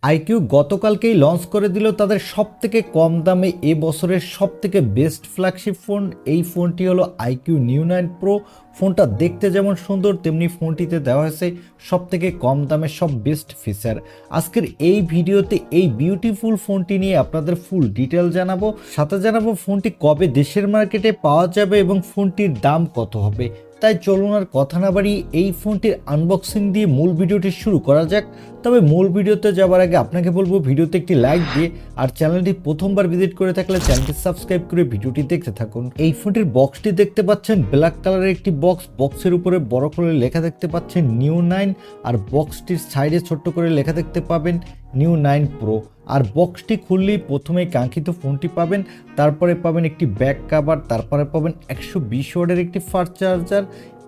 IQ গতকালকেই launch করে দিল তাদের সবথেকে কম দামে এ বছরের সবথেকে বেস্ট ফ্ল্যাগশিপ ফোন। এই ফোনটি হলো IQOO Neo 9 Pro। ফোনটা দেখতে যেমন সুন্দর তেমনি ফোনটিতে দেওয়া হয়েছে সবথেকে কম দামে সব বেস্ট ফিচার। আজকের এই ভিডিওতে এই বিউটিফুল ফোনটি নিয়ে আপনাদের ফুল ডিটেল জানাবো, সাথে জানাবো ফোনটি কবে দেশের মার্কেটে পাওয়া যাবে এবং ফোনটির দাম কত হবে। তাই চলুন আর কথা না বাড়িয়ে এই ফোনটির আনবক্সিং দিয়ে মূল ভিডিওটি শুরু করা যাক। তবে মূল ভিডিওতে যাওয়ার আগে আপনাকে বলবো ভিডিওতে একটি লাইক দিয়ে আর চ্যানেলটি প্রথমবার ভিজিট করে থাকলে চ্যানেলটি সাবস্ক্রাইব করে ভিডিওটি দেখতে থাকুন। এই ফোনটির বক্সটি দেখতে পাচ্ছেন ব্ল্যাক কালারের একটি বক্স। বক্সের উপরে বড় করে লেখা দেখতে পাচ্ছেন নিউ 9 আর বক্সটির সাইডে ছোট্ট করে লেখা দেখতে পাবেন নিউ 9 প্রো। আর বক্সটি খুললেই প্রথমেই কাঙ্ক্ষিত ফোনটি পাবেন, তারপরে পাবেন একটি ব্যাক কভার, তারপরে পাবেন 120 ওয়াটের একটি fast charger,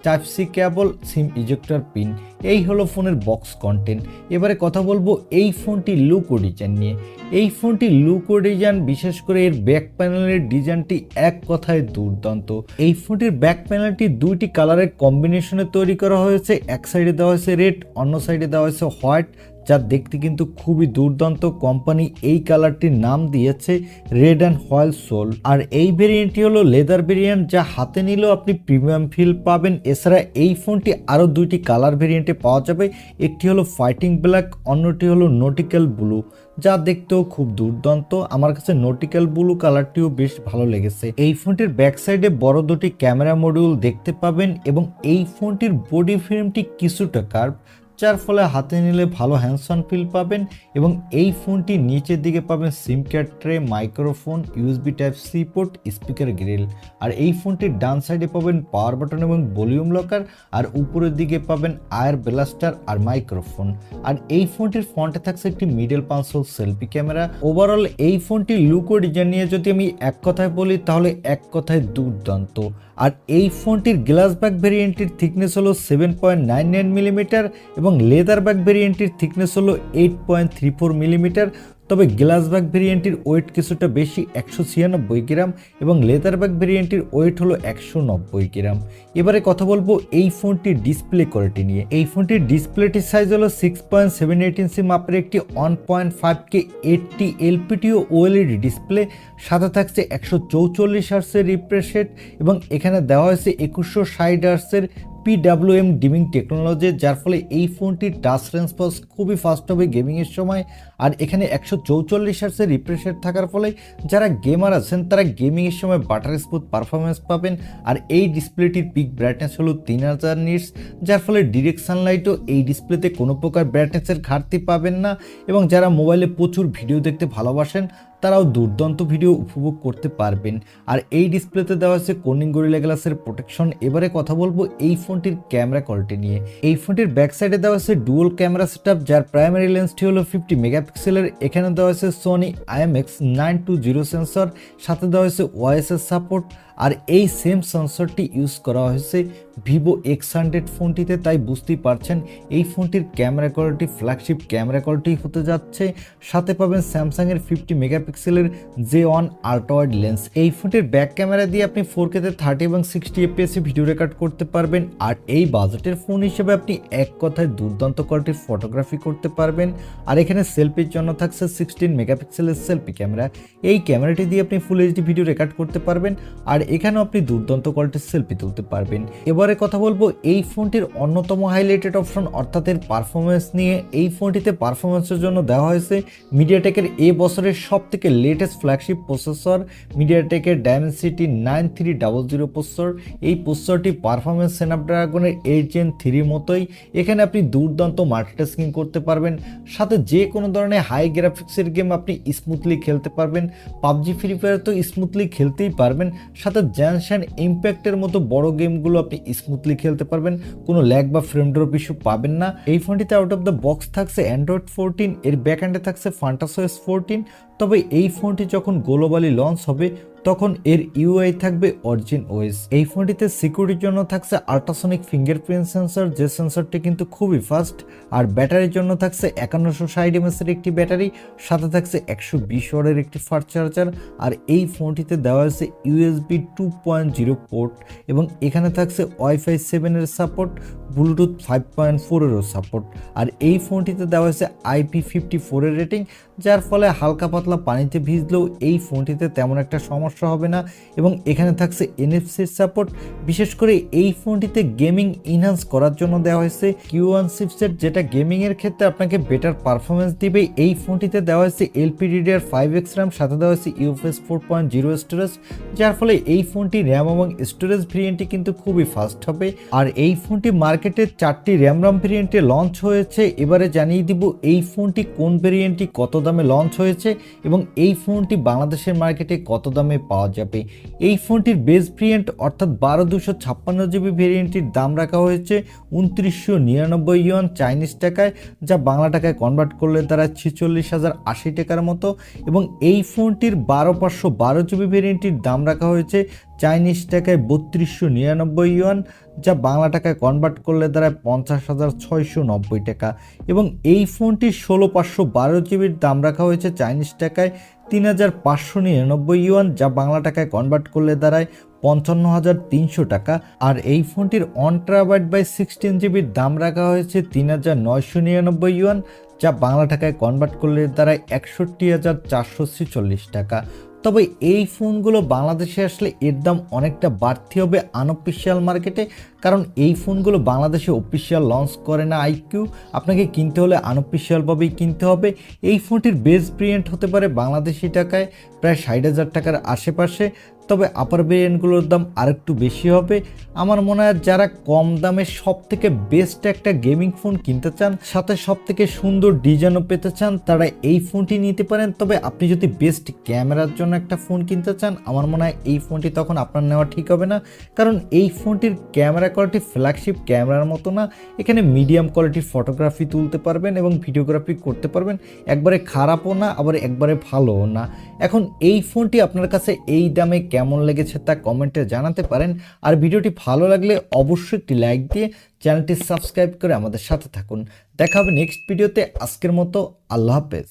type C cable, SIM ejector pin. এই হলো ফোনের বক্স কন্টেন্ট। এবারে কথা বলবো এই ফোনটির লুক ও ডিজাইন নিয়ে। এই ফোনটির লুক ও ডিজাইন, বিশেষ করে এর ব্যাক প্যানেলের ডিজাইনটি এক কথায় দুর্দান্ত। এই ফোনটির ব্যাক প্যানেলটি দুইটি কালারের কম্বিনেশনে তৈরি করা হয়েছে। এক সাইডে দেওয়া হয়েছে রেড, অন্য সাইডে দেওয়া হয়েছে হোয়াইট, যা দেখতে কিন্তু খুবই দুর্দান্ত। কোম্পানি এই কালারটির নাম দিয়েছে রেড অ্যান্ড হোয়াইট সোল। আর এই ভেরিয়েন্টটি হলো লেদার ভেরিয়েন্ট, যা হাতে নিলেও আপনি প্রিমিয়াম ফিল পাবেন। এছাড়া এই ফোনটি আরও দুইটি কালার ভেরিয়েন্টে পাওয়া যাবে। একটি হলো ফাইটিং ব্ল্যাক, অন্যটি হলো নটিক্যাল ব্লু, যা দেখতেও খুব দুর্দান্ত। আমার কাছে নটিক্যাল ব্লু কালারটিও বেশ ভালো লেগেছে। এই ফোনটির ব্যাক সাইডে বড় দুটি ক্যামেরা মডিউল দেখতে পাবেন এবং এই ফোনটির বডি ফ্রেমটি কিছুটা কার্ভ, যার ফলে হাতে নিলে ভালো হ্যান্ডসন ফিল পাবেন। এবং এই ফোনটি নিচের দিকে পাবেন SIM card tray, microphone, USB type C port, speaker grille. আর এই ফোনটির ডান সাইডে পাবেন পাওয়ার বাটন এবং ভলিউম লকার, আর উপরের দিকে পাবেন আয়ার ব্লাস্টার আর মাইক্রোফোন। আর এই ফোনটির ফ্রন্টে থাকছে একটি মিডল পাঁচশোল সেলফি ক্যামেরা। ওভারঅল এই ফোনটির লুক ও ডিজাইন নিয়ে যদি আমি এক কথায় বলি তাহলে এক কথায় দুর্দান্ত। আর এই ফোনটির গ্লাস ব্যাক ভেরিয়েন্টের থিকনেস হলো 7.99 মিলিমিটার এবং লেদার ব্যাক ভেরিয়েন্টের থিকনেস হলো 8.34 মিলিমিটার। তবে গ্লাস ব্যাক ভেরিয়েন্টের ওয়েট কিছুটা বেশি, 196 গ্রাম, এবং লেদার ব্যাক ভেরিয়েন্টের ওয়েট হলো 190 গ্রাম। এবারে কথা বলবো এই ফোনটির ডিসপ্লে কোয়ালিটি নিয়ে। এই ফোনটির ডিসপ্লেটির সাইজ হলো 6.78 ইঞ্চি মাপের একটি 1.5K 80 LPTO OLED ডিসপ্লে। সাথে থাকছে 144 হার্টজের রিফ্রেশ রেট এবং এখানে দেওয়া হয়েছে 2160 হার্টজের PWM ডিমিং টেকনোলজি, যার ফলে এই ফোনটির টাচ রেসপন্স খুবই ফাস্ট হবে গেমিংয়ের সময়। আর এখানে 144 হার্টজের রিফ্রেশ রেট থাকার ফলে যারা গেমার আছেন তারা গেমিংয়ের সময় বাটার স্মুথ পারফরমেন্স পাবেন। আর এই ডিসপ্লেটির পিক ব্রাইটনেস হলো 3000 নিটস, যার ফলে ডিরেক্ট সানলাইটও এই ডিসপ্লেতে কোনো প্রকার ব্রাইটনেসের ঘাটতি পাবেন না। এবং যারা মোবাইলে প্রচুর ভিডিও দেখতে ভালোবাসেন তারাও দুর্দান্ত ভিডিও উপভোগ করতে পারবেন। আর এই ডিসপ্লেতে দেওয়া আছে কর্নিং গরিলা গ্লাসের প্রোটেকশন। এবারে কথা বলবো এই ফোনটির ক্যামেরা কোয়ালিটি নিয়ে। এই ফোনটির ব্যাক সাইডে দেওয়া আছে ডুয়াল ক্যামেরা সেটআপ, যার প্রাইমারি লেন্সটি হলো 50 মেগাপিক্সেলের। এখানে দেওয়া আছে সোনি IMX920 সেন্সর, সাথে দেওয়া হয়েছে ওএসএস সাপোর্ট। আর এই সেম সেন্সরটি ইউজ করা হয়েছে ভিভো X100 ফোনটিতে, তাই বুঝতেই পারছেন এই ফোনটির camera quality flagship camera quality হতে যাচ্ছে। সাথে পাবেন স্যামসাংয়ের 50 মেগাপিক্সেলের J1 আল্ট্রা ওয়াইড লেন্স। এই ফোনটির ব্যাক ক্যামেরা দিয়ে আপনি 4K তে 30 এবং 60 FPS ভিডিও রেকর্ড করতে পারবেন। আর এই বাজেটের ফোন হিসেবে আপনি এক কথায় দুর্দান্ত কোয়ালিটির ফটোগ্রাফি করতে পারবেন। আর এখানে সেলফির জন্য থাকছে 16 মেগাপিক্সেলের সেলফি ক্যামেরা। এই ক্যামেরাটি দিয়ে আপনি ফুল এইচডি ভিডিও রেকর্ড করতে পারবেন, আর এখানেও আপনি দুর্দান্ত কোয়ালিটির সেলফি তুলতে পারবেন। এবারে কথা বলবো এই ফোনটির অন্যতম হাইলাইটেড অপশন অর্থাৎ এর পারফরমেন্স নিয়ে। এই ফোনটিতে পারফরমেন্সের জন্য দেওয়া হয়েছে মিডিয়াটেকের এ বছরের সব থেকে লেটেস্ট ফ্ল্যাগশিপ প্রসেসর, মিডিয়াটেকের ডায়মেনসিটি 9300 প্রসেসর। এই প্রসেসরটি পারফরমেন্স স্ন্যাপড্রাগনের 8 Gen 3 মতোই। এখানে আপনি দুর্দান্ত মাল্টিটাস্কিং করতে পারবেন, সাথে যে কোনো ধরনের হাই গ্রাফিক্সের গেম আপনি স্মুথলি খেলতে পারবেন। পাবজি ফ্রি ফায়ার তো স্মুথলি খেলতেই পারবেন, সাথে জেনশন ইম্প্যাক্টের মতো বড় গেমগুলো আপনি স্মুথলি খেলতে পারবেন, কোনো ল্যাগ বা ফ্রেম ড্রপ ইস্যু পাবেন না। এই ফোনটিতে আউট অফ দ্য বক্স থাকছে অ্যান্ড্রয়েড 14, এর ব্যাকএন্ডে থাকছে ফান্টাসোএস 14। তবে এই ফোনটি যখন গ্লোবালি লঞ্চ হবে তখন এর ইউআই থাকবে অরিজিন ওএস। এই ফোনটিতে সিকিউরিটির জন্য থাকছে আল্ট্রাসনিক ফিঙ্গারপ্রিন্ট সেন্সর, যে সেন্সরটি কিন্তু খুবই ফাস্ট। আর ব্যাটারির জন্য থাকছে 5160 mAh এর একটি ব্যাটারি, সাথে থাকছে 120 ওয়াটের একটি ফাস্ট চার্জার। আর এই ফোনটিতে দেওয়া আছে USB 2.0 পোর্ট এবং এখানে থাকছে ওয়াইফাই 7 এর সাপোর্ট, ব্লুটুথ 5.4-এরও সাপোর্ট। আর এই ফোনটিতে দেওয়া হয়েছে IP54 এর রেটিং, যার ফলে হালকা পাতলা পানিতে ভিজলেও এই ফোনটিতে তেমন একটা সমস্যা হবে না। এবং এখানে থাকছে NFC সাপোর্ট। বিশেষ করে এই ফোনটিতে গেমিং ইনহ্যান্স করার জন্য দেওয়া হয়েছে Q1 চিপসেট, যেটা গেমিংয়ের ক্ষেত্রে আপনাকে বেটার পারফরমেন্স দিবে। এই ফোনটিতে দেওয়া হয়েছে LPDDR5X RAM, সাথে দেওয়া হয়েছে UFS 4.0 স্টোরেজ, যার ফলে এই ফোনটি র্যাম এবং স্টোরেজ ভেরিয়েন্টটি কিন্তু খুবই ফাস্ট হবে। আর এই ফোনটি মার্কেটে 4টি র্যাম ভেরিয়েন্টে লঞ্চ হয়েছে। এবারে জানিয়ে দিব এই ফোনটি কোন ভেরিয়েন্টটি কত দামে লঞ্চ হয়েছে এবং এই ফোনটি বাংলাদেশের মার্কেটে কত দামে পাওয়া যাবে। এই ফোনটির বেস ভেরিয়েন্ট অর্থাৎ 12256GB ভেরিয়েন্টটির দাম রাখা হয়েছে 2999 ইউয়ান চাইনিজ টাকায়, যা বাংলা টাকায় কনভার্ট করলে তারা 46,080 টাকার মতো। এবং এই ফোনটির 12512GB ভেরিয়েন্টটির দাম রাখা হয়েছে চাইনিজ টাকায় 3299 ইউয়ান, যা বাংলা টাকায় কনভার্ট করলে দাঁড়ায় 50,690 টাকা। এবং এই ফোনটির 16512GBর দাম রাখা হয়েছে চাইনিজ টাকায় 3599 ইউয়ান, যা বাংলা টাকায় কনভার্ট করলে দাঁড়ায় 55,300 টাকা। আর এই ফোনটির 1TB/16GBর দাম রাখা হয়েছে 3999 ইউয়ান, যা বাংলা টাকায় কনভার্ট করলে দাঁড়ায় 61,446 টাকা। তবে এই ফোনগুলো বাংলাদেশে আসলে এর দাম অনেকটা বাড়তি হবে আনঅফিসিয়াল মার্কেটে, কারণ এই ফোনগুলো বাংলাদেশে অফিসিয়াল লঞ্চ করে না IQOO। আপনাকে কিনতে হলে আনঅফিসিয়ালভাবেই কিনতে হবে। এই ফোনটির বেস ভেরিয়েন্ট হতে পারে বাংলাদেশি টাকায় প্রায় 60,000 টাকার আশেপাশে, তবে আপার ভেরিয়েন্টগুলোর দাম আরেকটু বেশি হবে। আমার মনে হয় যারা কম দামে সব থেকে বেস্ট একটা গেমিং ফোন কিনতে চান, সাথে সব থেকে সুন্দর ডিজাইনও পেতে চান, তারা এই ফোনটি নিতে পারেন। তবে আপনি যদি বেস্ট ক্যামেরার জন্য একটা ফোন কিনতে চান, আমার মনে হয় এই ফোনটি তখন আপনার নেওয়া ঠিক হবে না, কারণ এই ফোনটির ক্যামেরা কোয়ালিটি ফ্ল্যাগশিপ ক্যামেরার মতো না। এখানে মিডিয়াম কোয়ালিটির ফটোগ্রাফি তুলতে পারবেন এবং ভিডিওগ্রাফি করতে পারবেন, একবারে খারাপও না আবার একবারে ভালোও না। এখন এই ফোনটি আপনার কাছে এই দামে কেমন লেগেছে তা কমেন্টে জানাতে পারেন। আর ভিডিওটি ভালো লাগলে অবশ্যই একটি লাইক দিয়ে চ্যানেলটি সাবস্ক্রাইব করে আমাদের সাথে থাকুন। দেখা হবে নেক্সট ভিডিওতে। আজকের মতো আল্লাহ হাফেজ।